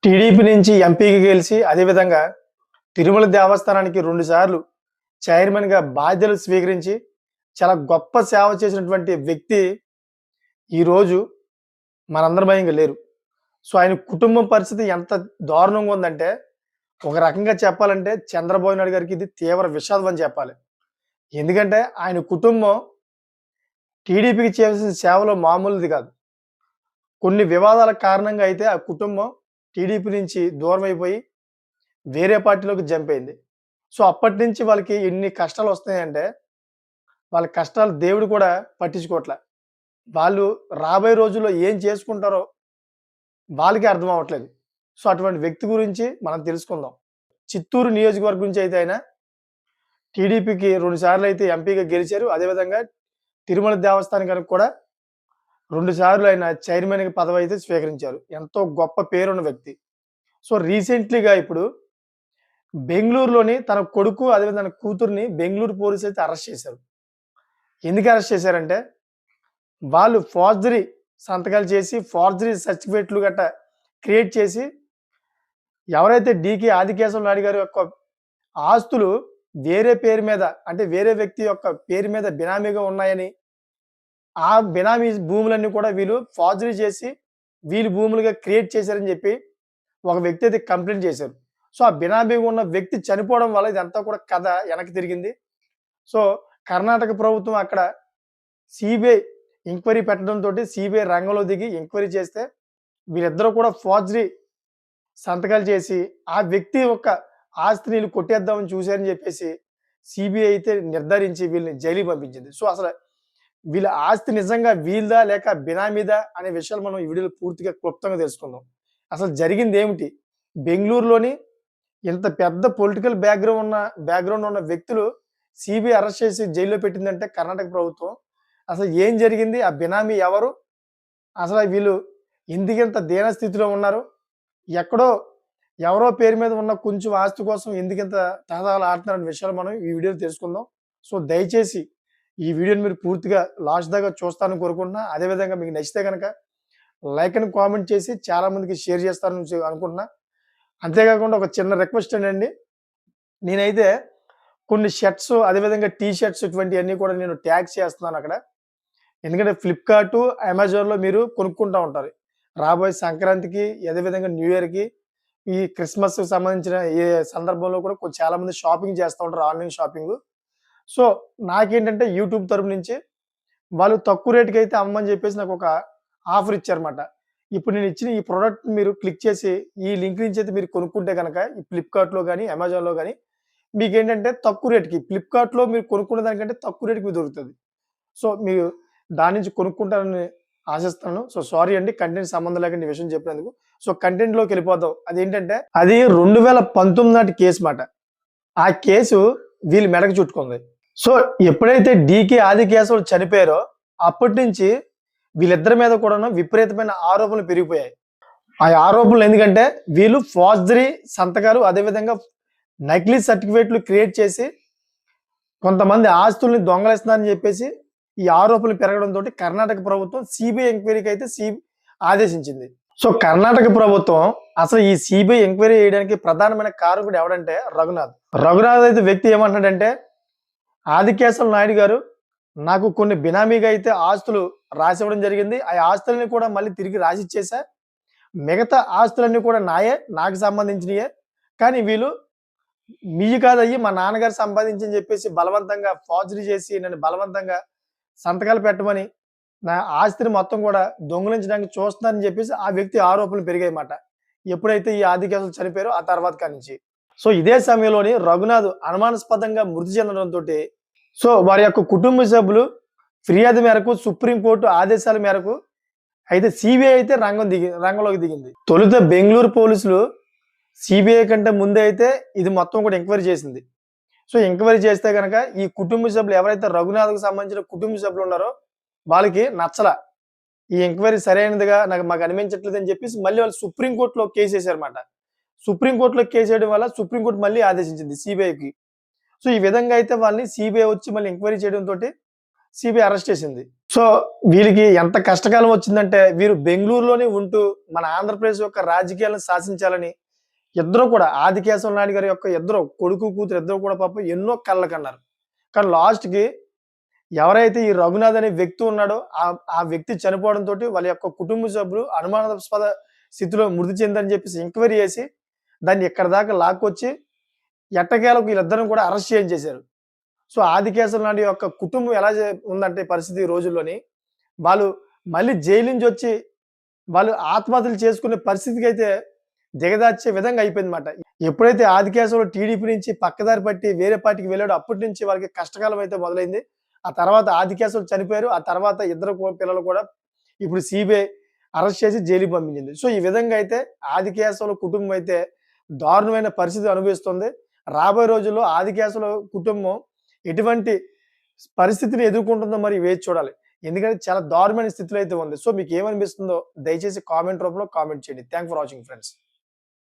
TDP నుంచి ఎంపీకి గెలిచి అదేవిధంగా తిరుమల దేవస్థానానికి 2 సార్లు చైర్మన్‌గా బాధ్యతలు స్వీకరించి చాలా గొప్ప సేవ చేసినటువంటి వ్యక్తి ఈరోజు మనందరి మధ్య లేరు. సో, ఆయన కుటుంబం పరిస్థితి ఎంత దారుణంగా ఉందంటే, ఒక రకంగా చెప్పాలంటే చంద్రబాబు నాయుడు గారికి ఇది తీవ్ర విషాదం అని చెప్పాలి. ఎందుకంటే ఆయన కుటుంబం టీడీపీకి చేసిన సేవలు మామూలుది కాదు. కొన్ని వివాదాల కారణంగా అయితే ఆ కుటుంబం టీడీపీ నుంచి దూరమైపోయి వేరే పార్టీలోకి జంప్ అయింది. సో, అప్పటినుంచి వాళ్ళకి ఎన్ని కష్టాలొస్తున్నాయంటే, వాళ్ళ కష్టాలు దేవుడు కూడా పట్టించుకోవట్ల. వాళ్ళు రాబోయే రోజుల్లో ఏం చేసుకుంటారో వాళ్ళకే అర్థం అవ్వట్లేదు. సో, అటువంటి వ్యక్తి గురించి మనం తెలుసుకుందాం. చిత్తూరు నియోజకవర్గం నుంచి అయితే ఆయన టీడీపీకి 2 సార్లయితే ఎంపీగా గెలిచారు. అదేవిధంగా తిరుమల దేవస్థానానికి కూడా 2 సార్లు ఆయన చైర్మన్‌గా పదవయితే స్వీకరించారు. ఎంతో గొప్ప పేరున్న వ్యక్తి. సో, రీసెంట్‌లీగా ఇప్పుడు బెంగుళూరులోని తన కొడుకు అదేవిధంగా తన కూతుర్ని బెంగుళూరు పోలీసులైతే అరెస్ట్ చేశారు. ఎందుకు అరెస్ట్ చేశారంటే, వాళ్ళు ఫోర్జరీ సంతకాలు చేసి, ఫోర్జరీ సర్టిఫికేట్లు గట్టా క్రియేట్ చేసి, ఎవరైతే డీకే ఆదికేశవ నాయుడు గారి యొక్క ఆస్తులు వేరే పేరు మీద అంటే వేరే వ్యక్తి యొక్క పేరు మీద బినామీగా ఉన్నాయని, ఆ బినామీ భూములన్నీ కూడా వీళ్ళు ఫోర్జరీ చేసి, వీళ్ళు భూములుగా క్రియేట్ చేశారని చెప్పి ఒక వ్యక్తి అయితే కంప్లెయింట్ చేశారు. సో, ఆ బినామీగా ఉన్న వ్యక్తి చనిపోవడం వల్ల ఇదంతా కూడా కథ వెనక్కి తిరిగింది. సో, కర్ణాటక ప్రభుత్వం అక్కడ సీబీఐ ఎంక్వైరీ పెట్టడంతోటి సీబీఐ రంగంలో దిగి ఎంక్వైరీ చేస్తే వీళ్ళిద్దరూ కూడా ఫోర్జరీ సంతకాలు చేసి, ఆ వ్యక్తి యొక్క ఆస్తిని వీళ్ళు కొట్టేద్దామని చూశారని చెప్పేసి సీబీఐ అయితే నిర్ధారించి వీళ్ళని జైలుకి పంపించింది. సో, అసలు వీళ్ళ ఆస్తి నిజంగా వీళ్ళదా లేక బినామీదా అనే విషయాలు మనం ఈ వీడియోలో పూర్తిగా క్లుప్తంగా తెలుసుకుందాం. అసలు జరిగిందేమిటి? బెంగుళూరులోని ఇంత పెద్ద పొలిటికల్ బ్యాక్‌గ్రౌండ్ ఉన్న వ్యక్తులు సీబీఐ అరెస్ట్ చేసి జైల్‌లో పెట్టిందంటే కర్ణాటక ప్రభుత్వం. అసలు ఏం జరిగింది? ఆ బినామీ ఎవరు? అసలు వీళ్ళు ఎందుకింత దీనస్థితిలో ఉన్నారు? ఎక్కడో ఎవరో పేరు మీద ఉన్న కొంచెం ఆస్తి కోసం ఎందుకింత తహతహలాడుతున్నారనే విషయాలు మనం ఈ వీడియోలో తెలుసుకుందాం. సో, దయచేసి ఈ వీడియోని మీరు పూర్తిగా లాస్ట్ దాకా చూస్తారని కోరుకుంటున్నా. అదేవిధంగా మీకు నచ్చితే గనక లైక్ అండ్ కామెంట్ చేసి చాలా మందికి షేర్ చేస్తారని అనుకుంటున్నా. అంతేకాకుండా ఒక చిన్న రిక్వెస్ట్ అండి. నేనైతే కొన్ని షర్ట్స్ అదేవిధంగా టీ షర్ట్స్ ఇటువంటివన్నీ కూడా నేను ట్యాగ్ చేస్తున్నాను అక్కడ. ఎందుకంటే ఫ్లిప్‌కార్ట్, అమెజాన్‌లో మీరు కొనుక్కుంటా ఉంటారు. రాబోయే సంక్రాంతికి అదేవిధంగా న్యూ ఇయర్‌కి ఈ క్రిస్మస్‌కి సంబంధించిన ఏ సందర్భంలో కూడా చాలా మంది షాపింగ్ చేస్తా ఉంటారు ఆన్‌లైన్ షాపింగు. సో, నాకేంటంటే యూట్యూబ్ తరపు నుంచి వాళ్ళు తక్కువ రేట్‌కి అయితే అమ్మని చెప్పేసి నాకొక ఆఫర్ ఇచ్చారన్నమాట. ఇప్పుడు నేను ఇచ్చిన ఈ ప్రొడక్ట్ మీరు క్లిక్ చేసి ఈ లింక్ నుంచి అయితే మీరు కొనుక్కుంటే గనక ఈ ఫ్లిప్‌కార్ట్‌లో గాని, అమెజాన్‌లో గాని మీకేంటంటే తక్కువ రేట్‌కి ఫ్లిప్‌కార్ట్‌లో మీరు కొనుక్కునే దానికంటే తక్కువ రేట్‌కి మీకు దొరుకుతది. సో, మీరు దాని నుంచి కొనుక్కుంటారని ఆశిస్తున్నాను. సో, సారీ అండి కంటెంట్ సంబంధం లేకుండా ఈ విషయం చెప్పినందుకు. సో, కంటెంట్‌లోకెళ్ళిపోదాం. అదేంటంటే అది 2019 నాటి కేసు మాట. ఆ కేసు వీళ్ళ మెడకు చుట్టుకుంది. సో, ఎప్పుడైతే డీకే ఆదికేశవులు చనిపోయారో అప్పటినుంచి వీళ్ళిద్దరి మీద కూడాను విపరీతమైన ఆరోపణలు పెరిగిపోయాయి. ఆ ఆరోపణలు ఎందుకంటే వీళ్ళు ఫోర్జరీ సంతకాలు అదేవిధంగా నకిలీ సర్టిఫికేట్లు క్రియేట్ చేసి కొంతమంది ఆస్తుల్ని దొంగలిస్తున్నారని చెప్పేసి ఈ ఆరోపణలు పెరగడంతోటి కర్ణాటక ప్రభుత్వం సీబీఐ ఎంక్వైరీకి అయితే ఆదేశించింది. సో, కర్ణాటక ప్రభుత్వం అసలు ఈ సీబీఐ ఎంక్వైరీ చేయడానికి ప్రధానమైన కారకుడు ఎవడంటే రఘునాథ్. రఘునాథ్ అయితే వ్యక్తి ఏమంటున్నాడంటే ఆదికేశవ నాయుడు గారు నాకు కొన్ని బినామీగా అయితే ఆస్తులు రాసివ్వడం జరిగింది. ఆ ఆస్తులని కూడా మళ్ళీ తిరిగి రాసిచ్చేసా. మిగతా ఆస్తులన్నీ కూడా నాయే, నాకు సంబంధించినయే. కానీ వీళ్ళు మీయి కాదయ్యి మా నాన్నగారు సంపాదించని చెప్పేసి బలవంతంగా ఫోర్జరీ చేసి నన్ను బలవంతంగా సంతకాలు పెట్టమని, నా ఆస్తిని మొత్తం కూడా దొంగిలించడానికి చూస్తున్నారని చెప్పేసి ఆ వ్యక్తి ఆరోపణలు పెరిగాయన్నమాట. ఎప్పుడైతే ఈ ఆదికేశవులు చనిపోయారో ఆ తర్వాత కానించి. సో, ఇదే సమయంలోని రఘునాథ్ అనుమానాస్పదంగా మృతి చెందడంతోటి సో, వారి యొక్క కుటుంబ సభ్యులు ఫిర్యాదు మేరకు సుప్రీంకోర్టు ఆదేశాల మేరకు అయితే సీబీఐ అయితే రంగంలోకి దిగింది. తొలుత బెంగుళూరు పోలీసులు సీబీఐ కంటే ముందే అయితే ఇది మొత్తం కూడా ఎంక్వైరీ చేసింది. సో, ఎంక్వైరీ చేస్తే గనక ఈ కుటుంబ సభ్యులు ఎవరైతే రఘునాథ్‌కి సంబంధించిన కుటుంబ సభ్యులు ఉన్నారో వాళ్ళకి నచ్చల. ఈ ఎంక్వైరీ సరైనదిగా మాకు అనిపించట్లేదని చెప్పేసి మళ్ళీ వాళ్ళు సుప్రీంకోర్టులో కేసేసారన్నమాట. సుప్రీంకోర్టులో కేసేయడం వల్ల సుప్రీంకోర్టు మళ్ళీ ఆదేశించింది సీబీఐకి. సో, ఈ విధంగా అయితే వాళ్ళని సీబీఐ వచ్చి మళ్ళీ ఎంక్వైరీ చేయడంతోటి సిబిఐ అరెస్ట్ చేసింది. సో వీళ్ళకి ఎంత కష్టకాలం వచ్చిందంటే వీరు బెంగుళూరులోనే ఉంటూ మన ఆంధ్రప్రదేశ్ యొక్క రాజకీయాలను శాసించాలని ఇద్దరు కూడా ఆదికేశవ నాయుడు గారి యొక్క ఇద్దరు కొడుకు కూతురు ఇద్దరు కూడా పాపం ఎన్నో కలలు కన్నారు. కానీ లాస్ట్‌కి ఎవరైతే ఈ రఘునాథ్ అనే వ్యక్తి ఉన్నాడో ఆ వ్యక్తి చనిపోవడంతో వాళ్ళ యొక్క కుటుంబ సభ్యులు అనుమానాస్పద స్థితిలో మృతి చెందని చెప్పేసి ఎంక్వైరీ చేసి దాన్ని ఇక్కడి దాకా లాక్కొచ్చి ఎట్టకేలకు వీళ్ళిద్దరిని కూడా అరెస్ట్ చేయించేశారు. సో ఆదికేశవ నాయుడు యొక్క కుటుంబం ఎలా ఉందంటే పరిస్థితి ఈ రోజుల్లోని వాళ్ళు మళ్ళీ జైలు నుంచి వచ్చి వాళ్ళు ఆత్మహత్యలు చేసుకునే పరిస్థితికి అయితే దిగదార్చే విధంగా అయిపోయిందన్నమాట. ఎప్పుడైతే ఆదికేశవులు టీడీపీ నుంచి పక్కదారి పట్టి వేరే పార్టీకి వెళ్ళాడో అప్పటి నుంచి వాళ్ళకి కష్టకాలం అయితే మొదలైంది. ఆ తర్వాత ఆదికేశవులు చనిపోయారు. ఆ తర్వాత ఇద్దరు పిల్లలు కూడా ఇప్పుడు సిబిఐ అరెస్ట్ చేసి జైలుకి పంపించింది. సో ఈ విధంగా అయితే ఆదికేశవుల కుటుంబం అయితే దారుణమైన పరిస్థితి అనుభవిస్తుంది. రాబోయే రోజుల్లో ఆదికేశవుల కుటుంబం ఎటువంటి పరిస్థితిని ఎదుర్కొంటుందో మరి వేచి చూడాలి. ఎందుకంటే చాలా దారుణమైన స్థితిలో అయితే ఉంది. సో మీకు ఏమనిపిస్తుందో దయచేసి కామెంట్ రూపంలో కామెంట్ చేయండి. Thanks for watching friends.